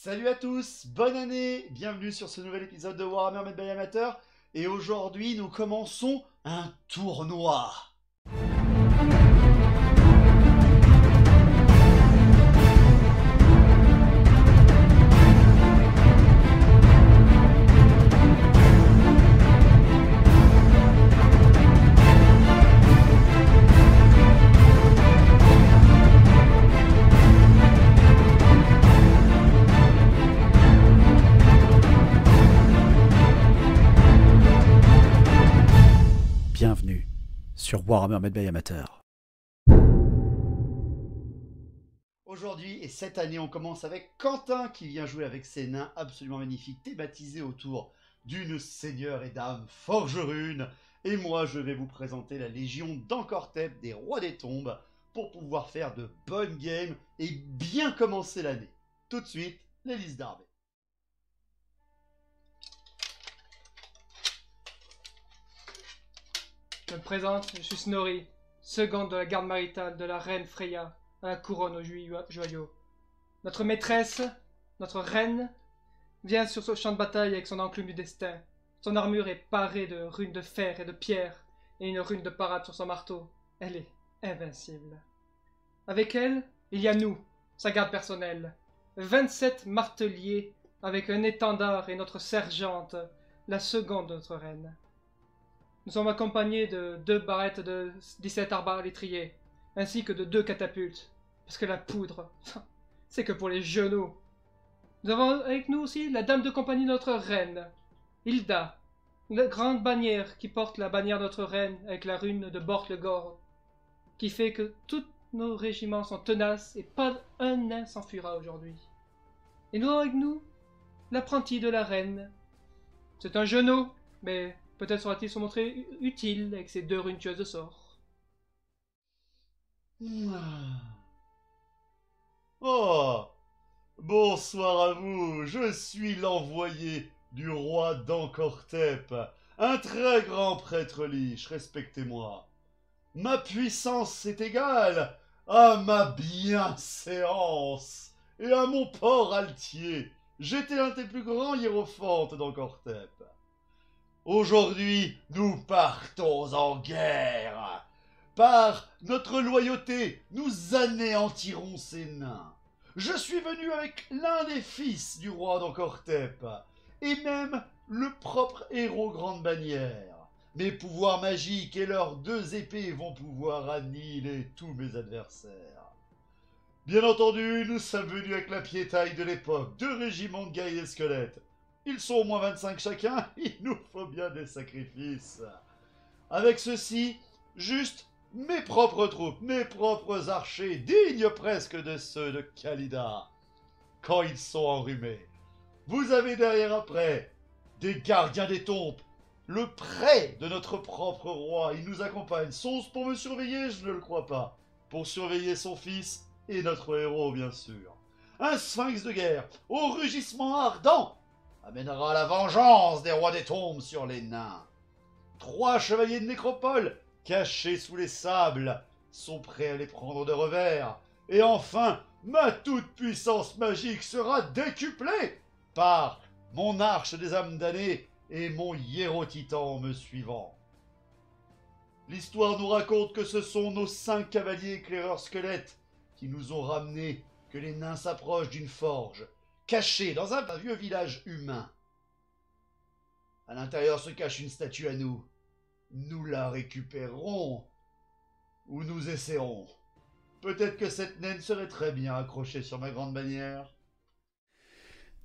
Salut à tous, bonne année, bienvenue sur ce nouvel épisode de Warhammer Made by Amateur. Et aujourd'hui nous commençons un tournoi. Bienvenue sur Warhammer Made by Amateur. Aujourd'hui et cette année on commence avec Quentin qui vient jouer avec ses nains absolument magnifiques thématisés autour d'une seigneur et dame forgerune. Et moi je vais vous présenter la légion d'Encortep des Rois des Tombes pour pouvoir faire de bonnes games et bien commencer l'année. Tout de suite, les listes d'armées. Je me présente, je suis Snorri, seconde de la garde maritale de la reine Freya, à la couronne aux joyaux. Notre maîtresse, notre reine, vient sur ce champ de bataille avec son enclume du destin. Son armure est parée de runes de fer et de pierre, et une rune de parade sur son marteau. Elle est invincible. Avec elle, il y a nous, sa garde personnelle. 27 marteliers, avec un étendard et notre sergente, la seconde de notre reine. Nous sommes accompagnés de 2 barrettes de 17 arbalétriers, ainsi que de 2 catapultes, parce que la poudre, c'est que pour les genoux. Nous avons avec nous aussi la dame de compagnie de notre reine, Hilda, une grande bannière qui porte la bannière de notre reine avec la rune de Borth-le-Gore, qui fait que tous nos régiments sont tenaces et pas un nain s'enfuira aujourd'hui. Et nous avons avec nous l'apprenti de la reine. C'est un genou, mais peut-être saura-t-il se montrer utile avec ses 2 runes tueuses de sort. Oh, bonsoir à vous, je suis l'envoyé du roi d'Encortep, un très grand prêtre liche, respectez-moi. Ma puissance est égale à ma bienséance et à mon port altier. J'étais l'un des plus grands hiérophantes d'Encortep. Aujourd'hui, nous partons en guerre. Par notre loyauté, nous anéantirons ces nains. Je suis venu avec l'un des fils du roi d'Encortep, et même le propre héros Grande Bannière. Mes pouvoirs magiques et leurs 2 épées vont pouvoir annihiler tous mes adversaires. Bien entendu, nous sommes venus avec la piétaille de l'époque, 2 régiments de guerriers squelettes. Ils sont au moins 25 chacun, il nous faut bien des sacrifices. Avec ceci, juste mes propres troupes, mes propres archers, dignes presque de ceux de Khalida, quand ils sont enrhumés. Vous avez derrière après des gardiens des tombes, le prêt de notre propre roi, il nous accompagne. Sont-ce pour me surveiller? Je ne le crois pas. Pour surveiller son fils et notre héros, bien sûr. Un sphinx de guerre, au rugissement ardent, amènera la vengeance des rois des tombes sur les nains. 3 chevaliers de nécropole, cachés sous les sables, sont prêts à les prendre de revers. Et enfin, ma toute-puissance magique sera décuplée par mon arche des âmes damnées et mon hiérotitan me suivant. L'histoire nous raconte que ce sont nos 5 cavaliers éclaireurs squelettes qui nous ont ramené que les nains s'approchent d'une forge, cachée dans un vieux village humain. À l'intérieur se cache une statue à nous. Nous la récupérerons, ou nous essaierons. Peut-être que cette naine serait très bien accrochée sur ma grande bannière.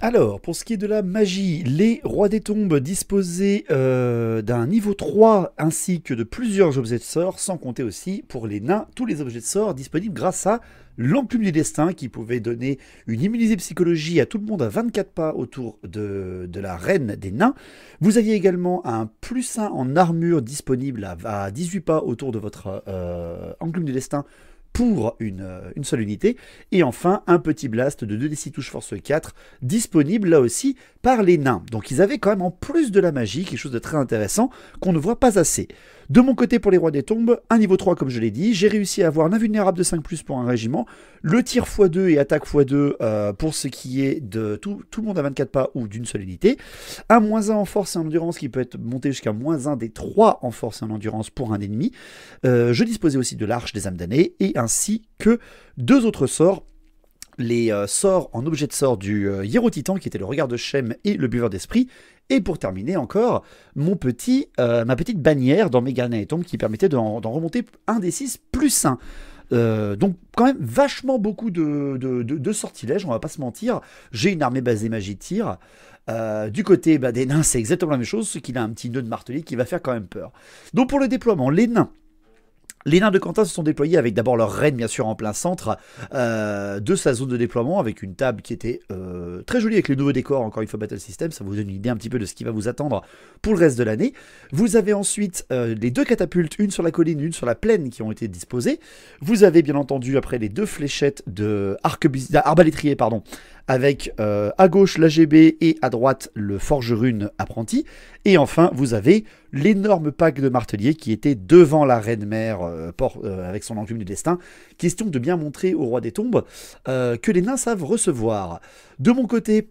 Alors, pour ce qui est de la magie, les Rois des Tombes disposaient d'un niveau 3 ainsi que de plusieurs objets de sort, sans compter aussi pour les nains tous les objets de sort disponibles grâce à l'enclume du destin qui pouvait donner une immunité psychologie à tout le monde à 24 pas autour de la reine des nains. Vous aviez également un +1 en armure disponible à 18 pas autour de votre enclume du destin pour une seule unité. Et enfin, un petit blast de 2d6 touche force 4, disponible là aussi par les nains. Donc ils avaient quand même en plus de la magie, quelque chose de très intéressant qu'on ne voit pas assez. De mon côté, pour les rois des tombes, un niveau 3 comme je l'ai dit, j'ai réussi à avoir l'invulnérable de 5+, pour un régiment, le tir x2 et attaque x2 pour ce qui est de tout le monde à 24 pas ou d'une seule unité, un -1 en force et en endurance qui peut être monté jusqu'à -1 des 3 en force et en endurance pour un ennemi. Je disposais aussi de l'arche des âmes damnées et ainsi que 2 autres sorts. Les sorts en objet de sort du Hiéro Titan qui était le regard de Shem et le buveur d'esprit. Et pour terminer encore, ma petite bannière dans Mégane et Tombe qui permettait d'en remonter un des 6 plus 1. Donc quand même vachement beaucoup de sortilèges, on va pas se mentir. J'ai une armée basée magie de tir. Du côté des nains, c'est exactement la même chose, ce qu'il a un petit nœud de martelé qui va faire quand même peur. Donc pour le déploiement, les nains de Quentin se sont déployés avec d'abord leur reine bien sûr en plein centre de sa zone de déploiement avec une table qui était très jolie avec les nouveaux décors, encore une fois Battle System, ça vous donne une idée un petit peu de ce qui va vous attendre pour le reste de l'année. Vous avez ensuite les 2 catapultes, une sur la colline, une sur la plaine qui ont été disposées. Vous avez bien entendu après les 2 fléchettes de arbalétrier avec à gauche l'AGB et à droite le forgerune apprenti. Et enfin, vous avez l'énorme pack de marteliers qui était devant la reine mère avec son enclume du destin. Question de bien montrer au roi des tombes que les nains savent recevoir. De mon côté,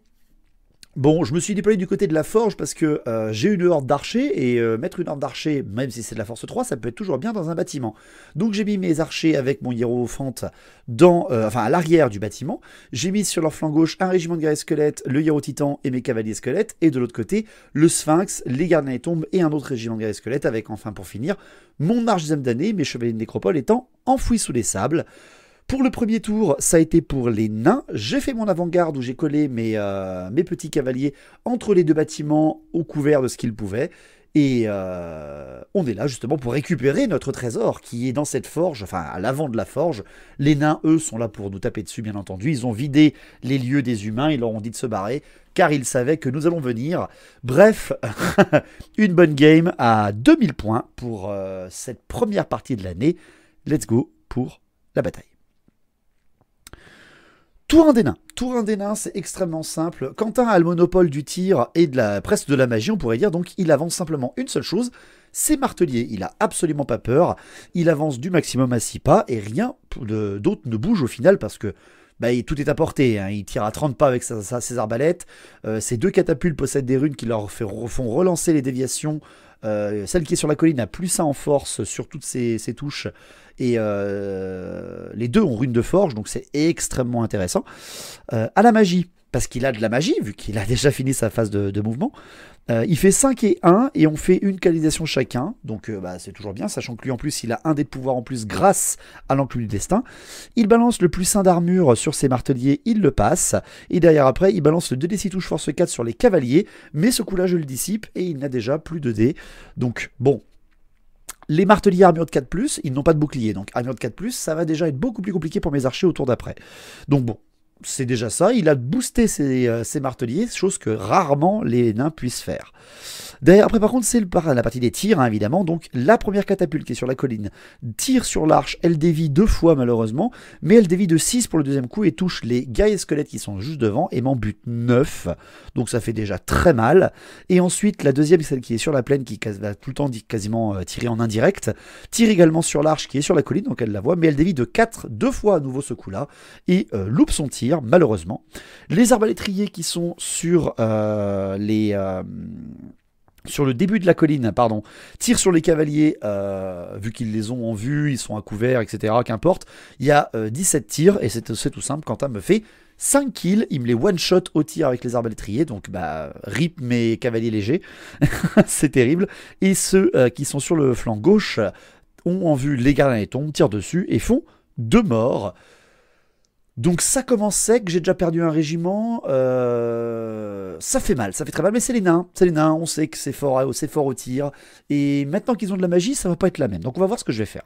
bon, je me suis déployé du côté de la forge parce que j'ai une horde d'archers et mettre une horde d'archers, même si c'est de la force 3, ça peut être toujours bien dans un bâtiment. Donc j'ai mis mes archers avec mon hiérophante à l'arrière du bâtiment. J'ai mis sur leur flanc gauche un régiment de guerriers squelettes, le hiéro titan et mes cavaliers squelettes. Et de l'autre côté, le sphinx, les gardiens des tombes et un autre régiment de guerriers squelettes avec enfin pour finir mon arche des âmes damnées, mes chevaliers de nécropole étant enfouis sous les sables. Pour le premier tour, ça a été pour les nains. J'ai fait mon avant-garde où j'ai collé mes petits cavaliers entre les 2 bâtiments au couvert de ce qu'ils pouvaient. Et on est là justement pour récupérer notre trésor qui est dans cette forge, enfin à l'avant de la forge. Les nains, eux, sont là pour nous taper dessus, bien entendu. Ils ont vidé les lieux des humains, ils leur ont dit de se barrer, car ils savaient que nous allons venir. Bref, une bonne game à 2000 points pour cette première partie de l'année. Let's go pour la bataille. Tour 1 des nains, c'est extrêmement simple. Quentin a le monopole du tir et presque de la magie, on pourrait dire. Donc il avance simplement une seule chose, c'est martelier. Il a absolument pas peur. Il avance du maximum à 6 pas et rien d'autre ne bouge au final parce que tout est à portée. Hein. Il tire à 30 pas avec ses arbalètes. Ces 2 catapultes possèdent des runes qui leur font relancer les déviations. Celle qui est sur la colline a +1 en force sur toutes ses touches. Et les 2 ont rune de forge, donc c'est extrêmement intéressant. À la magie, parce qu'il a de la magie, vu qu'il a déjà fini sa phase de mouvement, il fait 5 et 1, et on fait une canalisation chacun, donc c'est toujours bien, sachant que lui en plus il a un dé de pouvoir en plus grâce à l'enclume du destin. Il balance le +1 d'armure sur ses marteliers, il le passe, et derrière après il balance le 2d6 touche force 4 sur les cavaliers, mais ce coup là je le dissipe, et il n'a déjà plus de dés, donc bon. Les marteliers armure de 4+, ils n'ont pas de bouclier, donc armure de 4+, ça va déjà être beaucoup plus compliqué pour mes archers au tour d'après. Donc bon, c'est déjà ça, il a boosté ses marteliers, chose que rarement les nains puissent faire. Derrière, après par contre c'est la partie des tirs, hein, évidemment, donc la première catapulte qui est sur la colline tire sur l'arche, elle dévie 2 fois malheureusement, mais elle dévie de 6 pour le deuxième coup et touche les guerriers squelettes qui sont juste devant et m'en bute 9, donc ça fait déjà très mal. Et ensuite la deuxième, celle qui est sur la plaine, qui va tout le temps quasiment tirer en indirect, tire également sur l'arche qui est sur la colline, donc elle la voit, mais elle dévie de 4, 2 fois à nouveau ce coup là, et loupe son tir malheureusement. Les arbalétriers qui sont sur sur le début de la colline, tirent sur les cavaliers, vu qu'ils les ont en vue, ils sont à couvert, etc. Qu'importe, il y a 17 tirs, et c'est tout simple, Quentin me fait 5 kills, il me les one-shot au tir avec les arbalétriers, donc rip mes cavaliers légers, c'est terrible. Et ceux qui sont sur le flanc gauche ont en vue les gardiens des tombes, tirent dessus et font 2 morts. Donc ça commence sec, j'ai déjà perdu un régiment, ça fait mal, ça fait très mal, mais c'est les nains, on sait que c'est fort au tir, et maintenant qu'ils ont de la magie, ça va pas être la même, donc on va voir ce que je vais faire.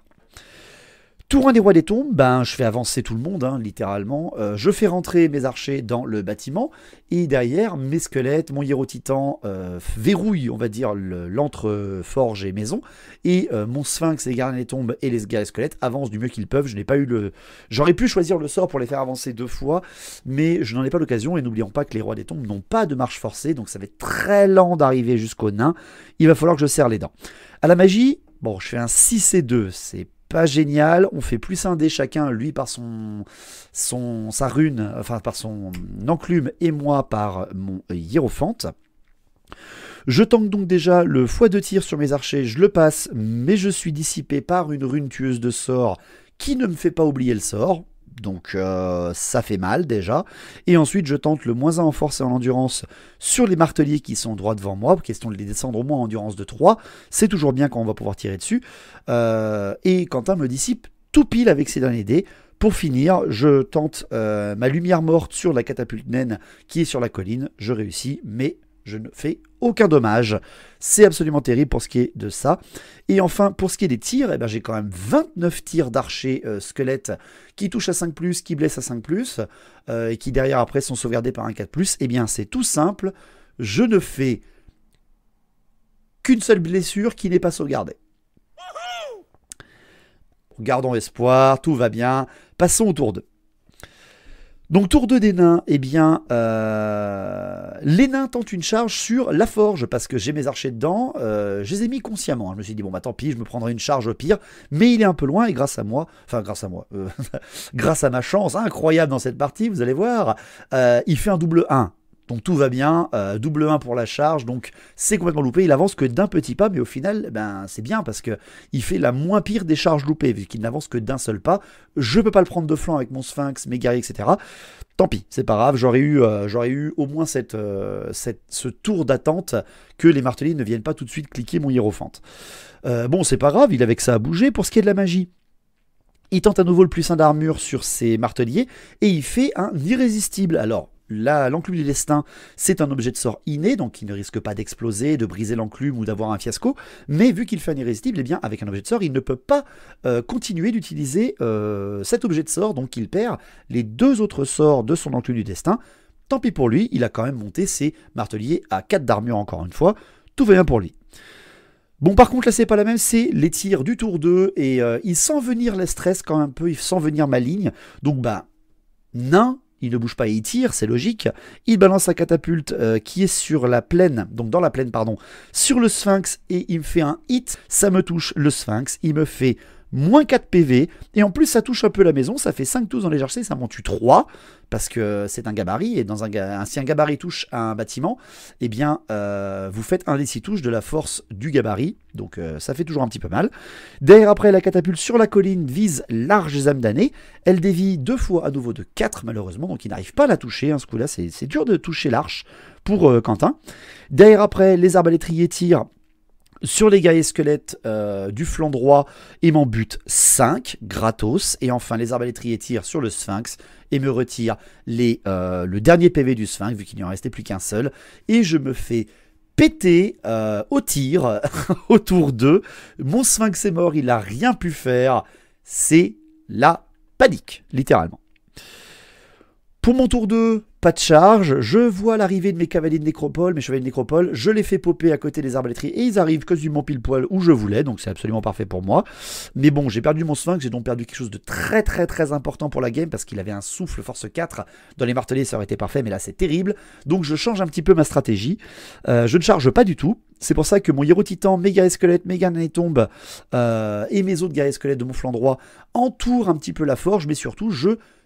Tour 1 des rois des tombes, ben, je fais avancer tout le monde, hein, littéralement. Je fais rentrer mes archers dans le bâtiment. Et derrière, mes squelettes, mon hiérotitan verrouille, on va dire, l'entre-forge et maison. Et mon sphinx, les gardiens des tombes et les guerriers squelettes avancent du mieux qu'ils peuvent. Je n'ai pas eu le... J'aurais pu choisir le sort pour les faire avancer 2 fois, mais je n'en ai pas l'occasion. Et n'oublions pas que les rois des tombes n'ont pas de marche forcée, donc ça va être très lent d'arriver jusqu'au nain. Il va falloir que je serre les dents. À la magie, bon, je fais un 6 et 2, c'est pas génial, on fait plus un dé chacun, lui par sa rune, enfin par son enclume et moi par mon hiérophante. Je tank donc déjà le x2 tir sur mes archers, je le passe, mais je suis dissipé par une rune tueuse de sort qui ne me fait pas oublier le sort. Donc ça fait mal déjà. Et ensuite je tente le -1 en force et en endurance sur les marteliers qui sont droit devant moi, question de les descendre au moins en endurance de 3. C'est toujours bien quand on va pouvoir tirer dessus. Et Quentin me dissipe tout pile avec ses derniers dés. Pour finir, je tente ma lumière morte sur la catapulte naine qui est sur la colline. Je réussis, mais je ne fais aucun dommage. C'est absolument terrible pour ce qui est de ça. Et enfin, pour ce qui est des tirs, eh ben, j'ai quand même 29 tirs d'archers squelettes qui touchent à 5+, qui blessent à 5+, et qui derrière après sont sauvegardés par un 4+. Eh bien, c'est tout simple. Je ne fais qu'une seule blessure qui n'est pas sauvegardée. Gardons espoir, tout va bien. Passons au tour 2. Donc tour 2 des nains, eh bien, les nains tentent une charge sur la forge, parce que j'ai mes archers dedans, je les ai mis consciemment, je me suis dit, bon bah tant pis, je me prendrai une charge au pire, mais il est un peu loin, et grâce à moi, grâce à ma chance incroyable dans cette partie, vous allez voir, il fait un double 1. Donc tout va bien, double 1 pour la charge, donc c'est complètement loupé, il avance que d'un petit pas, mais au final, ben, c'est bien, parce que il fait la moins pire des charges loupées, vu qu'il n'avance que d'un seul pas. Je peux pas le prendre de flanc avec mon sphinx, mes guerriers, etc. Tant pis, c'est pas grave, j'aurais eu au moins ce tour d'attente que les marteliers ne viennent pas tout de suite cliquer mon hiérophante. Bon, c'est pas grave, il avait que ça à bouger. Pour ce qui est de la magie, il tente à nouveau le +1 d'armure sur ses marteliers, et il fait un irrésistible. Alors, l'enclume du destin, c'est un objet de sort inné, donc il ne risque pas d'exploser, de briser l'enclume ou d'avoir un fiasco, mais vu qu'il fait un irrésistible, eh bien, avec un objet de sort, il ne peut pas continuer d'utiliser cet objet de sort, donc il perd les 2 autres sorts de son enclume du destin. Tant pis pour lui, il a quand même monté ses marteliers à 4 d'armure encore une fois, tout va bien pour lui. Bon, par contre, là, c'est pas la même, c'est les tirs du tour 2, et il sent venir le stress quand même un peu, il sent venir ma ligne, donc bah, nain, il ne bouge pas et il tire, c'est logique. Il balance sa catapulte qui est sur la plaine, donc dans la plaine, pardon, sur le sphinx et il me fait un hit. Ça me touche le sphinx, il me fait -4 PV. Et en plus, ça touche un peu la maison, ça fait 5 touches dans les légèreté, ça m'en tue 3 parce que c'est un gabarit. Et si un gabarit touche à un bâtiment, eh bien, vous faites un des 6 touches de la force du gabarit. Donc, ça fait toujours un petit peu mal. Derrière, après, la catapulte sur la colline vise l'arche âmes damnées. Elle dévie 2 fois à nouveau de 4, malheureusement. Donc, il n'arrive pas à la toucher. Hein, ce coup-là, c'est dur de toucher l'arche pour Quentin. Derrière, après, les arbalétriers tirent sur les guerriers squelettes du flanc droit et m'en butent 5 gratos. Et enfin, les arbalétriers tirent sur le sphinx et me retirent le dernier PV du sphinx, vu qu'il n'y en restait plus qu'un seul. Et je me fais péter au tir au tour 2. Mon sphinx est mort, il n'a rien pu faire. C'est la panique, littéralement. Pour mon tour 2, pas de charge, je vois l'arrivée de mes cavaliers de nécropole, mes chevaliers de nécropole, je les fais popper à côté des arbalétriers et ils arrivent quasiment pile poil où je voulais, donc c'est absolument parfait pour moi. Mais bon, j'ai perdu mon sphinx, j'ai donc perdu quelque chose de très très très important pour la game parce qu'il avait un souffle force 4, dans les martelets ça aurait été parfait, mais là c'est terrible. Donc je change un petit peu ma stratégie, je ne charge pas du tout. C'est pour ça que mon hiérotitan, mes guerriers squelettes, mes gardiens des tombes et mes autres guerriers squelettes de mon flanc droit entourent un petit peu la forge, mais surtout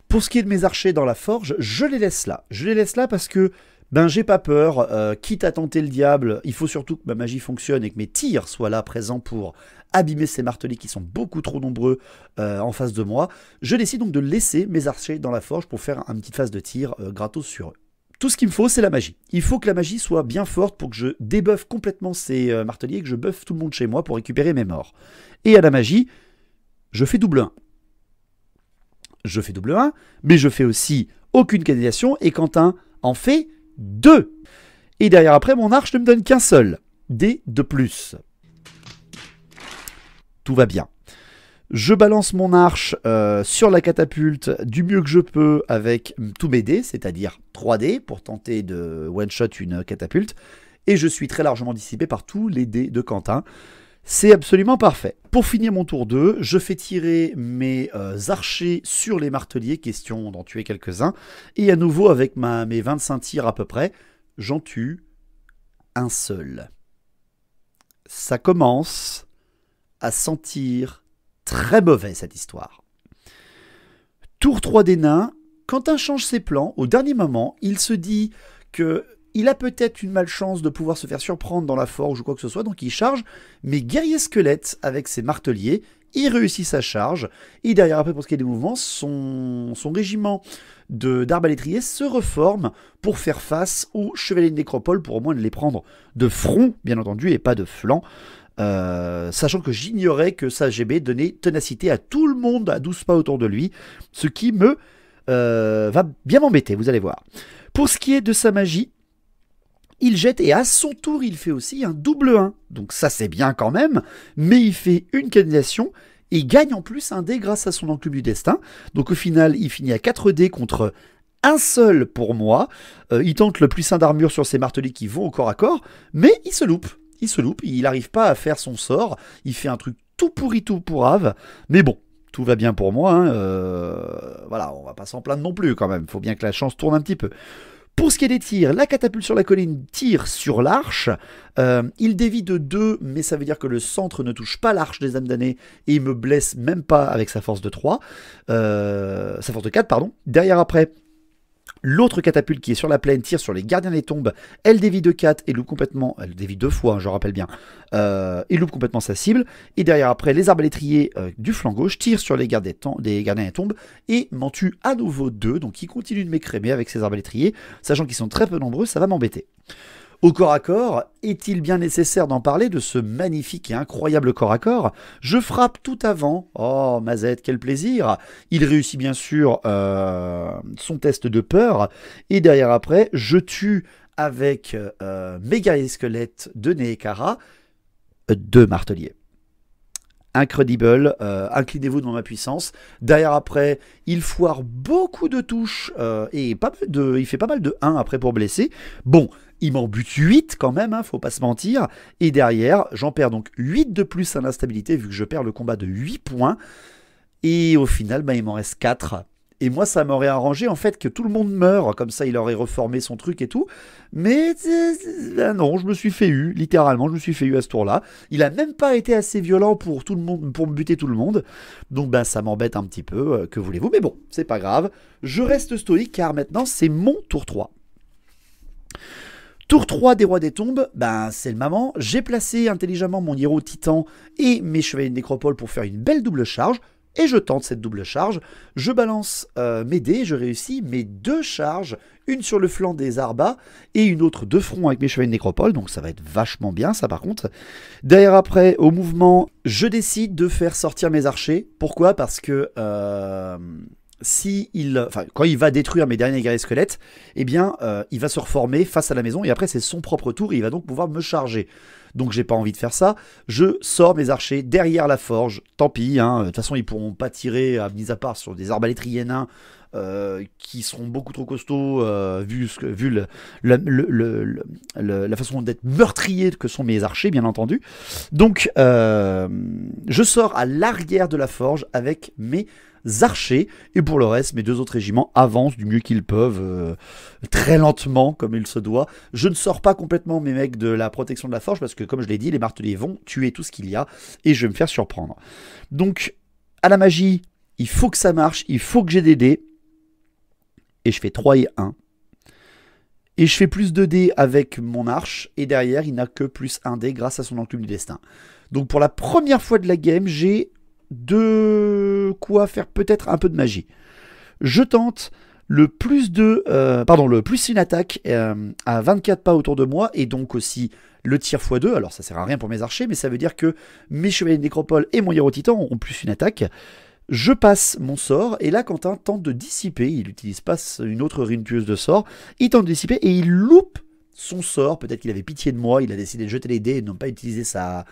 pour ce qui est de mes archers dans la forge, je les laisse là. Je les laisse là parce que ben, j'ai pas peur. Quitte à tenter le diable, il faut surtout que ma magie fonctionne et que mes tirs soient là présents pour abîmer ces martelets qui sont beaucoup trop nombreux en face de moi. Je décide donc de laisser mes archers dans la forge pour faire une petite phase de tir gratos sur eux. Tout ce qu'il me faut, c'est la magie. Il faut que la magie soit bien forte pour que je débuffe complètement ces marteliers et que je buffe tout le monde chez moi pour récupérer mes morts. Et à la magie, je fais double 1. Je fais double 1, mais je fais aussi aucune canalisation et Quentin en fait 2. Et derrière après, mon arche ne me donne qu'un seul, dé de plus. Tout va bien. Je balance mon arche sur la catapulte du mieux que je peux avec tous mes dés, c'est-à-dire 3 dés pour tenter de one-shot une catapulte. Et je suis très largement dissipé par tous les dés de Quentin. C'est absolument parfait. Pour finir mon tour 2, je fais tirer mes archers sur les marteliers, question d'en tuer quelques-uns. Et à nouveau, avec mes 25 tirs à peu près, j'en tue un seul. Ça commence à sentir très mauvais, cette histoire. Tour 3 des nains, Quentin change ses plans. Au dernier moment, il se dit qu'il a peut-être une malchance de pouvoir se faire surprendre dans la forge ou quoi que ce soit, donc il charge. Mais guerrier squelette, avec ses marteliers, il réussit sa charge. Et derrière, après, pour ce qui est des mouvements, son régiment d'arbalétriers se reforme pour faire face aux chevaliers de nécropole, pour au moins les prendre de front, bien entendu, et pas de flanc. Sachant que j'ignorais que sa GB donnait ténacité à tout le monde à 12 pas autour de lui, ce qui me va bien m'embêter, vous allez voir. Pour ce qui est de sa magie, il jette et à son tour il fait aussi un double 1, donc ça c'est bien quand même, mais il fait une canalisation et gagne en plus un dé grâce à son enclume du destin, donc au final il finit à 4 dés contre un seul pour moi. Il tente le plus 1 d'armure sur ses martelets qui vont au corps à corps, mais il se loupe. Il n'arrive pas à faire son sort, il fait un truc tout pourri, tout pourrave, mais bon, tout va bien pour moi, voilà, on va pas s'en plaindre non plus quand même, faut bien que la chance tourne un petit peu. Pour ce qui est des tirs, la catapulte sur la colline tire sur l'arche, il dévie de 2, mais ça veut dire que le centre ne touche pas l'arche des âmes damnées, et il me blesse même pas avec sa force de 3, sa force de 4, pardon. Derrière après, l'autre catapulte qui est sur la plaine tire sur les gardiens des tombes, elle dévie de 4 et loupe complètement, elle dévie 2 fois, je rappelle bien, et loupe complètement sa cible. Et derrière après, les arbalétriers du flanc gauche tirent sur les gardiens des tombes et m'en tuent à nouveau 2, donc ils continuent de m'écrémer avec ces arbalétriers, sachant qu'ils sont très peu nombreux, ça va m'embêter. Au corps à corps, est-il bien nécessaire d'en parler de ce magnifique et incroyable corps à corps? Je frappe tout avant. Oh, Mazette, quel plaisir! Il réussit bien sûr son test de peur. Et derrière après, je tue avec mes guerriers squelettes de Neekara 2 marteliers. Incredible, inclinez-vous devant ma puissance. Derrière après, il foire beaucoup de touches et il fait pas mal de 1 après pour blesser. Bon, il m'en bute 8 quand même, faut pas se mentir. Et derrière, j'en perds donc 8 de plus à l'instabilité vu que je perds le combat de 8 points. Et au final, il m'en reste 4. Et moi, ça m'aurait arrangé en fait que tout le monde meure, comme ça il aurait reformé son truc et tout. Mais non, je me suis fait littéralement, je me suis fait à ce tour-là. Il a même pas été assez violent pour tout le monde, pour me buter tout le monde. Donc ça m'embête un petit peu, que voulez-vous. Mais bon, c'est pas grave. Je reste stoïque car maintenant c'est mon tour 3. Tour 3 des rois des tombes, c'est le moment. J'ai placé intelligemment mon héros titan et mes chevaliers de nécropole pour faire une belle double charge. Et je tente cette double charge, je balance mes dés, je réussis mes 2 charges, une sur le flanc des Arbas et une autre de front avec mes chevaliers de nécropole, donc ça va être vachement bien ça par contre. Derrière après, au mouvement, je décide de faire sortir mes archers. Pourquoi? Parce que quand il va détruire mes derniers guerriers squelettes, eh bien, il va se reformer face à la maison et après c'est son propre tour et il va donc pouvoir me charger. Donc j'ai pas envie de faire ça, je sors mes archers derrière la forge, tant pis, de toute façon ils pourront pas tirer, mis à part sur des arbalétriers nains qui seront beaucoup trop costauds vu la façon d'être meurtrier que sont mes archers bien entendu. Donc je sors à l'arrière de la forge avec mes archers, et pour le reste, mes 2 autres régiments avancent du mieux qu'ils peuvent, très lentement, comme il se doit. Je ne sors pas complètement mes mecs de la protection de la forge, parce que, comme je l'ai dit, les marteliers vont tuer tout ce qu'il y a, et je vais me faire surprendre. Donc, à la magie, il faut que ça marche, il faut que j'ai des dés, et je fais 3 et 1. Et je fais plus de dés avec mon arche, et derrière, il n'a que plus 1 dé grâce à son enclume du destin. Donc, pour la première fois de la game, j'ai de quoi faire peut-être un peu de magie. Je tente le plus 1 attaque à 24 pas autour de moi et donc aussi le tir x2. Alors ça sert à rien pour mes archers, mais ça veut dire que mes chevaliers de nécropole et mon héros titan ont plus 1 attaque. Je passe mon sort et là Quentin tente de dissiper, il n'utilise pas une autre rune tueuse de sort, il tente de dissiper et il loupe son sort, peut-être qu'il avait pitié de moi, il a décidé de jeter les dés et de ne pas utiliser sa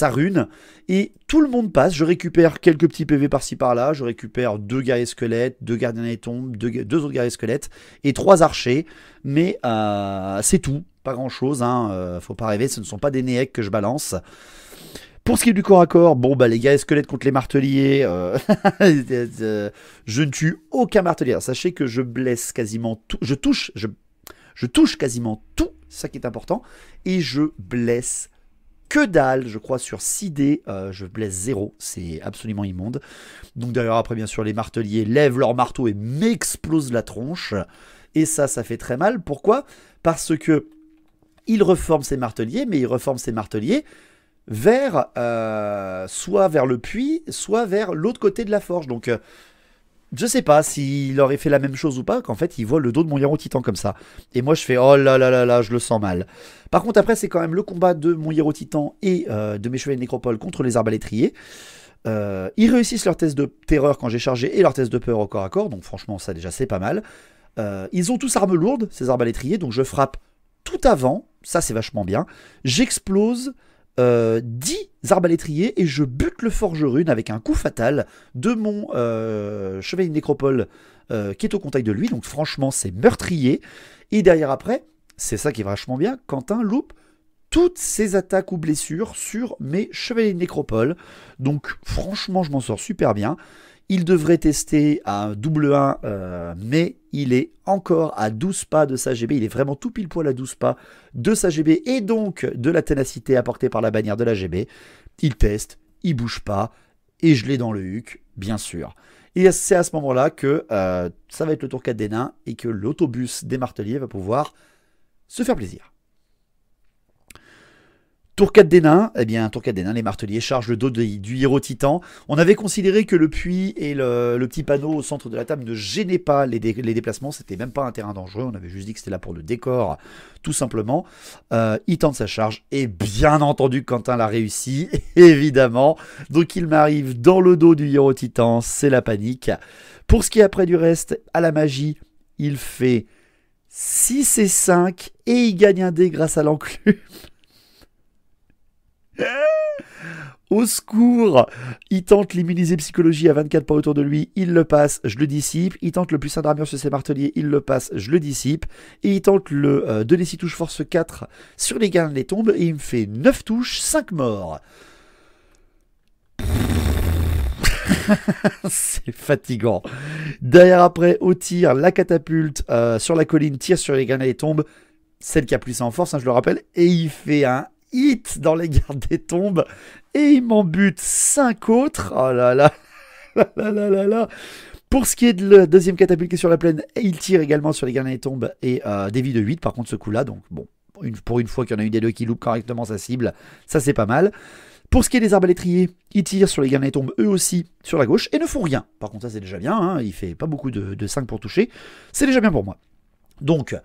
rune. Et tout le monde passe, je récupère quelques petits PV par-ci par-là, je récupère 2 guerriers squelettes, 2 gardiens des tombes, 2 autres guerriers squelettes et 3 archers. Mais c'est tout, pas grand-chose, hein, faut pas rêver, ce ne sont pas des néecs que je balance. Pour ce qui est du corps à corps, bon bah les guerriers squelettes contre les marteliers, je ne tue aucun martelier. Alors, sachez que je blesse quasiment tout, je touche quasiment tout, c'est ça qui est important, et je blesse que dalle, je crois sur 6 dés, je blesse 0, c'est absolument immonde. Donc derrière après bien sûr les marteliers lèvent leur marteau et m'explosent la tronche, et ça fait très mal. Pourquoi? Parce que ils reforment ces marteliers, mais ils reforment ces marteliers vers soit vers le puits, soit vers l'autre côté de la forge. Donc je sais pas s'il aurait fait la même chose ou pas, qu'en fait il voit le dos de mon héros titan comme ça. Et moi je fais oh là là là là, je le sens mal. Par contre après c'est quand même le combat de mon héros titan et de mes chevaliers de nécropole contre les arbalétriers. Ils réussissent leur test de terreur quand j'ai chargé et leur test de peur au corps à corps, donc franchement ça déjà c'est pas mal. Ils ont tous armes lourdes, ces arbalétriers, donc je frappe tout avant, ça c'est vachement bien. J'explose 10 arbalétriers et je bute le forgerune avec un coup fatal de mon chevalier de nécropole qui est au contact de lui, donc franchement c'est meurtrier. Et derrière après, c'est ça qui est vachement bien, Quentin loupe toutes ses attaques ou blessures sur mes chevaliers de nécropole, donc franchement je m'en sors super bien. Il devrait tester à double 1, mais il est encore à 12 pas de sa GB. Il est vraiment tout pile poil à 12 pas de sa GB et donc de la ténacité apportée par la bannière de la GB. Il teste, il bouge pas et je l'ai dans le huc, bien sûr. Et c'est à ce moment-là que ça va être le tour 4 des nains et que l'autobus des marteliers va pouvoir se faire plaisir. Tour 4 des nains, eh bien, tour 4 des nains, les marteliers chargent le dos du héros titan. On avait considéré que le puits et le petit panneau au centre de la table ne gênaient pas les déplacements, c'était même pas un terrain dangereux, on avait juste dit que c'était là pour le décor, tout simplement. Il tente sa charge, et bien entendu, Quentin l'a réussi, évidemment. Donc il m'arrive dans le dos du héros titan, c'est la panique. Pour ce qui est après du reste, à la magie, il fait 6 et 5, et il gagne un dé grâce à l'enclume. Au secours, il tente l'immuniser psychologie à 24 pas autour de lui, il le passe, je le dissipe. Il tente le plus 1 d'armure sur ses marteliers, il le passe, je le dissipe. Et il tente le 2d6 touches force 4 sur les gardes des tombes et il me fait 9 touches, 5 morts. C'est fatigant. Derrière après, au tir, la catapulte sur la colline tire sur les gardes des tombes, celle qui a plus en force, hein, je le rappelle, et il fait un hit dans les gardes des tombes et il m'en bute 5 autres. Oh là là, là là là là là. Pour ce qui est de la deuxième catapulte qui est sur la plaine, il tire également sur les gardes des tombes et des vies de 8 par contre ce coup là, donc bon, pour une fois qu'il y en a eu des deux qui loupent correctement sa cible, ça c'est pas mal. Pour ce qui est des arbalétriers, ils tirent sur les gardes des tombes eux aussi sur la gauche et ne font rien. Par contre ça c'est déjà bien, hein, il fait pas beaucoup de 5 pour toucher, c'est déjà bien pour moi. Donc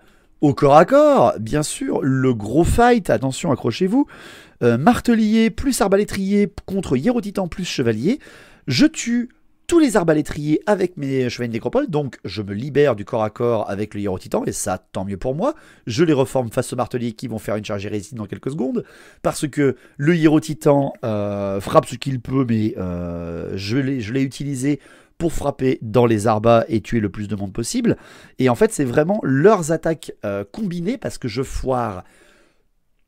au corps à corps, bien sûr, le gros fight, attention, accrochez-vous. Martelier plus arbalétrier contre héros titan plus chevalier. Je tue tous les arbalétriers avec mes chevaliers de nécropole, donc je me libère du corps à corps avec le héros titan, et ça, tant mieux pour moi. Je les reforme face aux marteliers qui vont faire une charge irrésistible dans quelques secondes, parce que le héros titan frappe ce qu'il peut, mais je l'ai utilisé pour frapper dans les arbas et tuer le plus de monde possible. Et en fait, c'est vraiment leurs attaques combinées, parce que je foire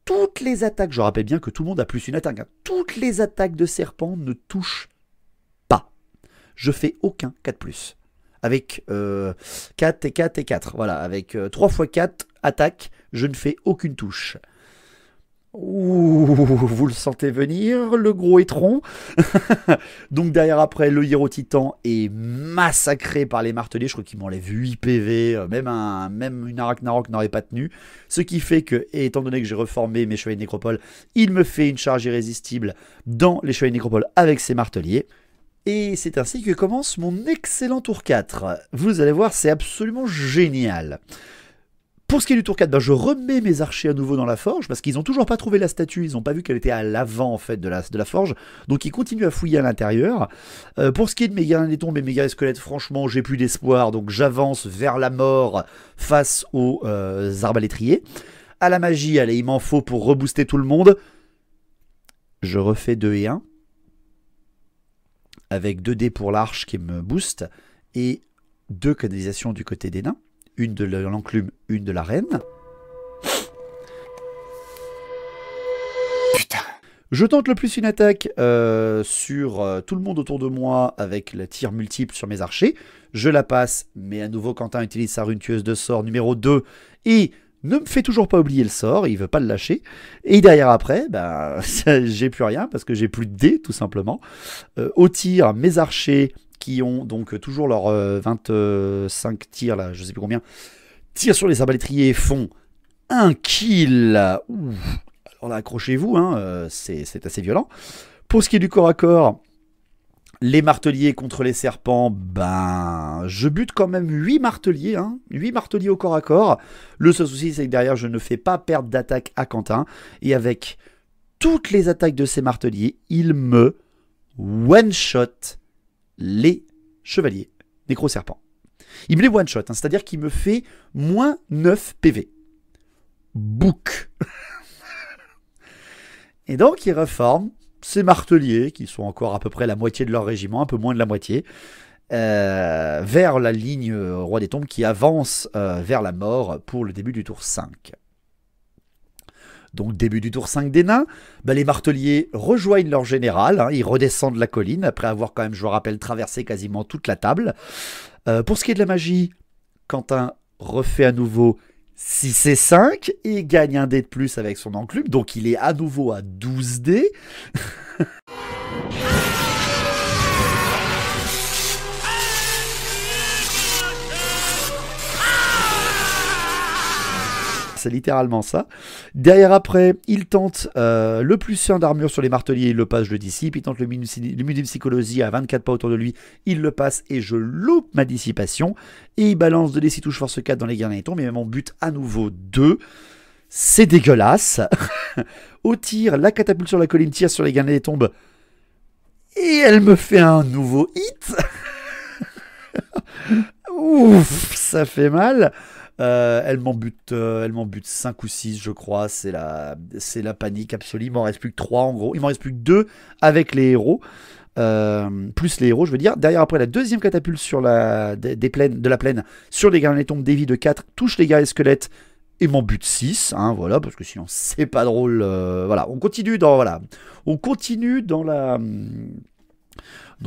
toutes les attaques. Je rappelle bien que tout le monde a plus une attaque, hein. Toutes les attaques de serpent ne touchent pas. Je fais aucun 4+. Avec 4 et 4 et 4. Voilà, avec 3 x 4 attaques, je ne fais aucune touche. Ouh, vous le sentez venir, le gros étron. Donc derrière après, le héros titan est massacré par les marteliers. Je crois qu'il m'enlève 8 PV, même une Arachnarok n'aurait pas tenu. Ce qui fait que, étant donné que j'ai reformé mes chevaliers de nécropole, il me fait une charge irrésistible dans les chevaliers de nécropole avec ses marteliers. Et c'est ainsi que commence mon excellent tour 4. Vous allez voir, c'est absolument génial. Pour ce qui est du tour 4, ben je remets mes archers à nouveau dans la forge, parce qu'ils n'ont toujours pas trouvé la statue, ils n'ont pas vu qu'elle était à l'avant en fait de la forge, donc ils continuent à fouiller à l'intérieur. Pour ce qui est de mes gardiens des tombes et mes guerriers squelettes, franchement j'ai plus d'espoir, donc j'avance vers la mort face aux arbalétriers. À la magie, allez, il m'en faut pour rebooster tout le monde. Je refais 2 et 1. Avec 2 dés pour l'arche qui me booste. Et 2 canalisations du côté des nains. Une de l'enclume, une de la reine. Putain. Je tente le plus une attaque sur tout le monde autour de moi avec le tir multiple sur mes archers. Je la passe, mais à nouveau Quentin utilise sa rune tueuse de sort numéro 2 et ne me fait toujours pas oublier le sort, il veut pas le lâcher. Et derrière après, bah, j'ai plus rien parce que j'ai plus de dés tout simplement. Au tir, mes archers qui ont donc toujours leurs 25 tirs là, je sais plus combien, tirent sur les arbalétriers, font un kill. Ouh. Alors là, accrochez-vous, hein, c'est assez violent. Pour ce qui est du corps à corps, les marteliers contre les serpents, ben, je bute quand même 8 marteliers, hein, 8 marteliers au corps à corps. Le seul souci, c'est que derrière, je ne fais pas perdre d'attaque à Quentin. Et avec toutes les attaques de ces marteliers, il me one-shot les chevaliers nécro-serpents. Il me les one-shot, hein, c'est-à-dire qu'il me fait moins 9 PV. Book. Et donc, il reforme ces marteliers, qui sont encore à peu près la moitié de leur régiment, un peu moins de la moitié, vers la ligne Roi des Tombes qui avance vers la mort pour le début du tour 5. Donc début du tour 5 des nains, bah, les marteliers rejoignent leur général, hein, ils redescendent la colline, après avoir quand même, je vous rappelle, traversé quasiment toute la table. Pour ce qui est de la magie, Quentin refait à nouveau 6 et 5 et gagne un dé de plus avec son enclume, donc il est à nouveau à 12 dés. C'est littéralement ça. Derrière après, il tente le plus 1 d'armure sur les marteliers, il le passe, je le dissipe. Il tente le minimum psychologie à 24 pas autour de lui, il le passe et je loupe ma dissipation. Et il balance 2d6 touche force 4 dans les gardiens des tombes, mais mon but à nouveau 2. C'est dégueulasse. Au tir, la catapulte sur la colline tire sur les gardiens des tombes. Et elle me fait un nouveau hit. Ouf, ça fait mal. Elle m'en bute 5 ou 6 je crois, c'est la panique absolue, il m'en reste plus que 3 en gros, il m'en reste plus que 2 avec les héros, plus les héros je veux dire. Derrière après la deuxième catapulte sur de la plaine sur les gardiens des tombes, dévie de 4, touche les guerriers squelettes et m'en bute 6, hein, voilà, parce que sinon c'est pas drôle, voilà, on continue dans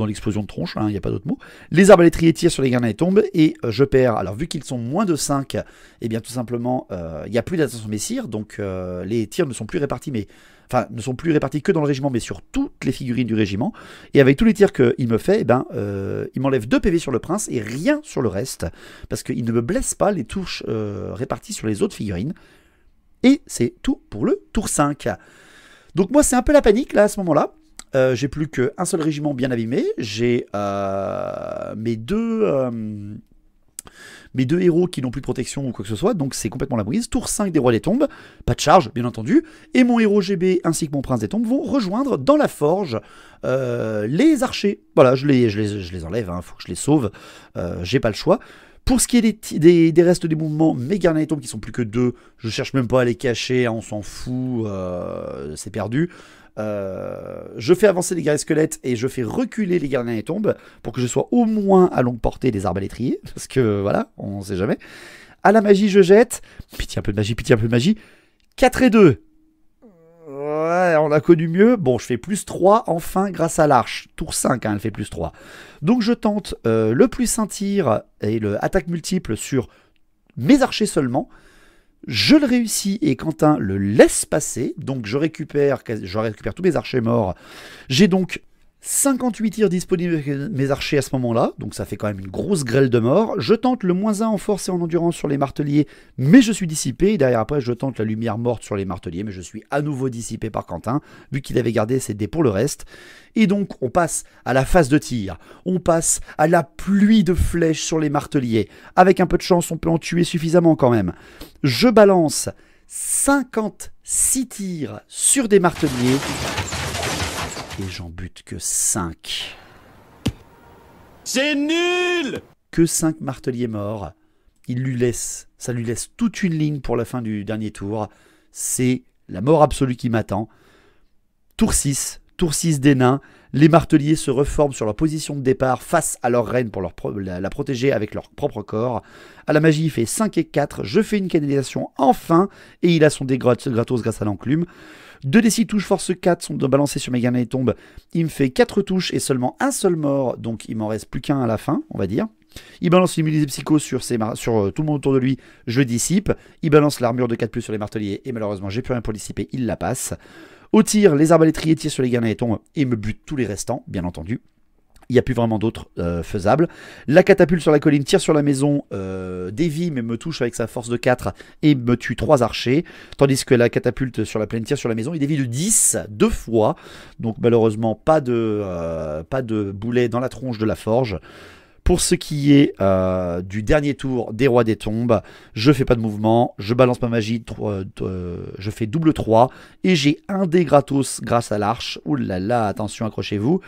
l'explosion de tronche, il n'y a pas d'autre mot. Les arbalétriers tirent sur les gardiens des tombes et je perds. Alors vu qu'ils sont moins de 5, et bien tout simplement, il n'y a plus d'attention messire, donc les tirs ne sont plus répartis, ne sont plus répartis que dans le régiment, mais sur toutes les figurines du régiment. Et avec tous les tirs qu'il me fait, il m'enlève 2 PV sur le prince et rien sur le reste, parce qu'il ne me blesse pas les touches réparties sur les autres figurines. Et c'est tout pour le tour 5. Donc moi c'est un peu la panique là à ce moment-là. J'ai plus qu'un seul régiment bien abîmé. J'ai mes deux héros qui n'ont plus de protection ou quoi que ce soit. Donc c'est complètement la brise. Tour 5 des rois des tombes. Pas de charge, bien entendu. Et mon héros GB ainsi que mon prince des tombes vont rejoindre dans la forge les archers. Voilà, je les enlève. Hein, faut que je les sauve. J'ai pas le choix. Pour ce qui est des restes des mouvements, mes gardiens des tombes qui sont plus que 2, je cherche même pas à les cacher. Hein, on s'en fout. C'est perdu. Je fais avancer les guerriers squelettes et je fais reculer les gardiens des tombes pour que je sois au moins à longue portée des arbalétriers, parce que voilà, on sait jamais. À la magie, je jette. Pitié un peu de magie, pitié un peu de magie. 4 et 2. Ouais, on a connu mieux. Bon, je fais plus 3 enfin grâce à l'arche. Tour 5, hein, elle fait plus 3. Donc je tente le plus 1 tir et le attaque multiple sur mes archers seulement. Je le réussis et Quentin le laisse passer, donc je récupère tous mes archers morts. J'ai donc 58 tirs disponibles avec mes archers à ce moment-là, donc ça fait quand même une grosse grêle de mort. Je tente le -1 en force et en endurance sur les marteliers, mais je suis dissipé. Et derrière après, je tente la lumière morte sur les marteliers, mais je suis à nouveau dissipé par Quentin, vu qu'il avait gardé ses dés pour le reste. Et donc, on passe à la phase de tir. On passe à la pluie de flèches sur les marteliers. Avec un peu de chance, on peut en tuer suffisamment quand même. Je balance 56 tirs sur des marteliers. Et j'en bute que 5. C'est nul! Que 5 marteliers morts. Il lui laisse Ça lui laisse toute une ligne pour la fin du dernier tour. C'est la mort absolue qui m'attend. Tour 6 des nains. Les marteliers se reforment sur leur position de départ face à leur reine pour la protéger avec leur propre corps. À la magie, il fait 5 et 4. Je fais une canalisation enfin. Et il a son dé gratos grâce à l'enclume. 2d6 touches force 4 sont balancées sur mes garnets et tombes. Il me fait 4 touches et seulement un seul mort. Donc il m'en reste plus qu'un à la fin, on va dire. Il balance l'immunité psycho sur tout le monde autour de lui. Je dissipe. Il balance l'armure de 4+, sur les marteliers. Et malheureusement, j'ai plus rien pour dissiper. Il la passe. Au tir, les arbalétriers tirent sur les garnets et tombent et me butent tous les restants, bien entendu. Il n'y a plus vraiment d'autres faisables. La catapulte sur la colline tire sur la maison, dévie mais me touche avec sa force de 4 et me tue 3 archers. Tandis que la catapulte sur la plaine tire sur la maison, il dévie de 10 2 fois. Donc malheureusement pas de boulet dans la tronche de la forge. Pour ce qui est du dernier tour des rois des tombes, je fais pas de mouvement, je balance ma magie, je fais double 3 et j'ai un dé gratos grâce à l'arche. Ouh là là, attention, accrochez-vous.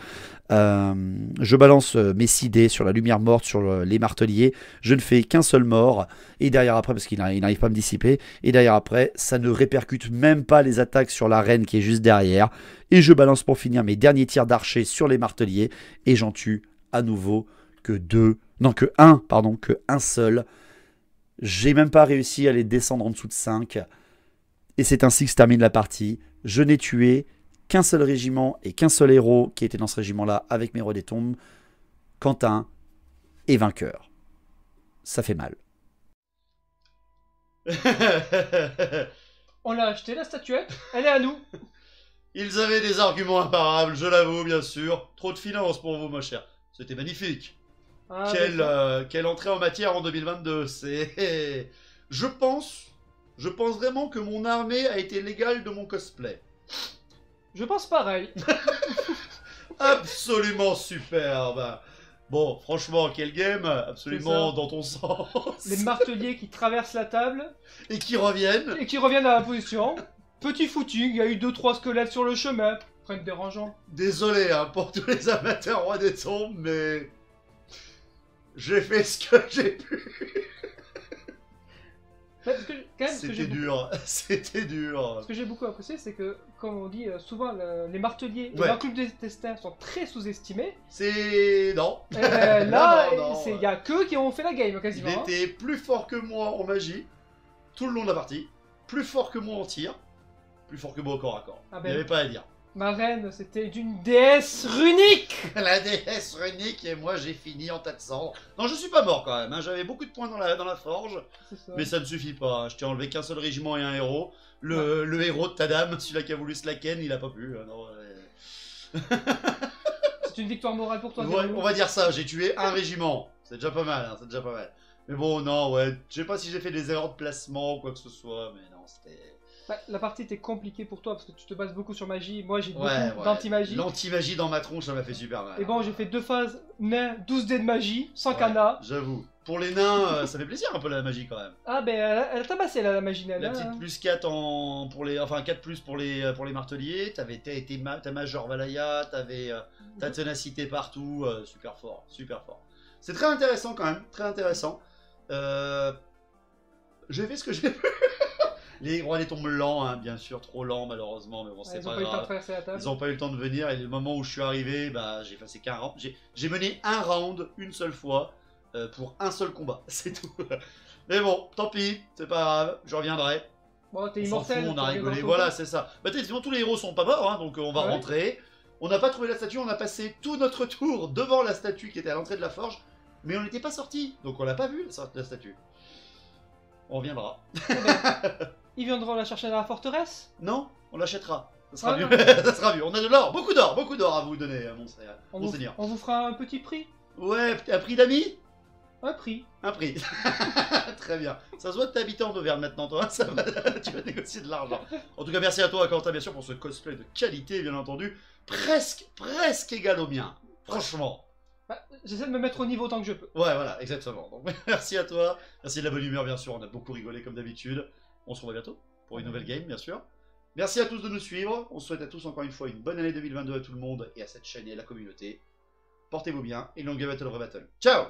Je balance mes 6 dés sur la lumière morte, sur les marteliers. Je ne fais qu'un seul mort. Et derrière après, parce qu'il n'arrive pas à me dissiper, et derrière après, ça ne répercute même pas les attaques sur la reine qui est juste derrière. Et je balance pour finir mes derniers tirs d'archer sur les marteliers. Et j'en tue à nouveau que un seul. J'ai même pas réussi à les descendre en dessous de 5. Et c'est ainsi que se termine la partie. Je n'ai tué qu'un seul régiment et qu'un seul héros qui était dans ce régiment-là avec mes rois des tombes. Quentin est vainqueur. Ça fait mal. On l'a acheté la statuette, elle est à nous. Ils avaient des arguments imparables, je l'avoue bien sûr. Trop de finances pour vous, mon cher. C'était magnifique. Ah, Quelle entrée en matière en 2022. Je pense vraiment que mon armée a été l'égale de mon cosplay. je pense pareil. Absolument superbe. Bon, franchement, quel game. Absolument dans ton sens. Les marteliers qui traversent la table. Et qui reviennent. Et qui reviennent à la position. Petit footing, il y a eu 2-3 squelettes sur le chemin. Rien de dérangeant. Désolé pour tous les amateurs rois des tombes, mais... j'ai fait ce que j'ai pu. C'était dur, c'était dur. Ce que j'ai beaucoup apprécié, c'est que, comme on dit souvent, les marteliers et l'enclume des destins sont très sous-estimés. Non. Là, non. il y a qu'eux qui ont fait la game quasiment. Il était plus fort que moi en magie, tout le long de la partie. Plus fort que moi en tir. Plus fort que moi au corps à corps. Il n'y avait pas à dire. Ma reine, c'était d'une déesse runique. La déesse runique, et moi j'ai fini en tas de cendres. Non, je suis pas mort quand même, hein. J'avais beaucoup de points dans la forge, mais ça ne suffit pas. Je t'ai enlevé qu'un seul régiment et un héros. Le héros de ta dame, celui-là qui a voulu se la ken, il a pas pu. C'est une victoire morale pour toi. Ouais, on va dire ça, j'ai tué un régiment. C'est déjà pas mal, hein, c'est déjà pas mal. Mais bon, non, ouais, je sais pas si j'ai fait des erreurs de placement ou quoi que ce soit, mais non, c'était... La partie était compliquée pour toi parce que tu te bases beaucoup sur magie. Moi j'ai beaucoup d'anti-magie. L'anti-magie dans ma tronche, ça m'a fait super mal. Et bon, j'ai fait 2 phases nains, 12 dés de magie, sans cana. J'avoue. Pour les nains, ça fait plaisir un peu la magie quand même. Ah ben elle a tabassé la magie naine. La petite plus 4 pour les. Enfin 4 plus pour les marteliers. T'avais ta Major Valaya, t'avais ta ténacité partout. Super fort, super fort. C'est très intéressant quand même, très intéressant. J'ai fait ce que j'ai pu. Les rois des tombes lents, hein, bien sûr, trop lents malheureusement, mais bon, c'est pas grave. Ils n'ont pas eu le temps de venir, et le moment où je suis arrivé, bah, j'ai passé qu'un round. J'ai mené un round une seule fois pour un seul combat, c'est tout. Mais bon, tant pis, c'est pas grave, je reviendrai. Bon, t'es immortel. On a rigolé, voilà, c'est ça. Bah, effectivement, tous les héros sont pas morts, hein, donc on va rentrer. On n'a pas trouvé la statue, on a passé tout notre tour devant la statue qui était à l'entrée de la forge, mais on n'était pas sorti, donc on l'a pas vu la statue. On reviendra. Ils viendront la chercher dans la forteresse? Non, on l'achètera. Ça sera mieux. Ça sera mieux. On a de l'or, beaucoup d'or à vous donner, mon seigneur. On vous fera un petit prix. Ouais, un prix d'amis? Un prix. Un prix. Très bien. Ça se voit que t'es habité en Auvergne maintenant, toi. Ça va, tu vas négocier de l'argent. En tout cas, merci à toi, Quentin, bien sûr, pour ce cosplay de qualité, bien entendu. Presque égal au mien. Franchement. J'essaie de me mettre au niveau tant que je peux. Ouais, voilà, exactement. Donc, merci à toi. Merci de la bonne humeur, bien sûr. On a beaucoup rigolé, comme d'habitude. On se revoit bientôt pour une nouvelle game, bien sûr. Merci à tous de nous suivre. On souhaite à tous encore une fois une bonne année 2022 à tout le monde et à cette chaîne et à la communauté. Portez-vous bien et longue battle, rebattle. Ciao!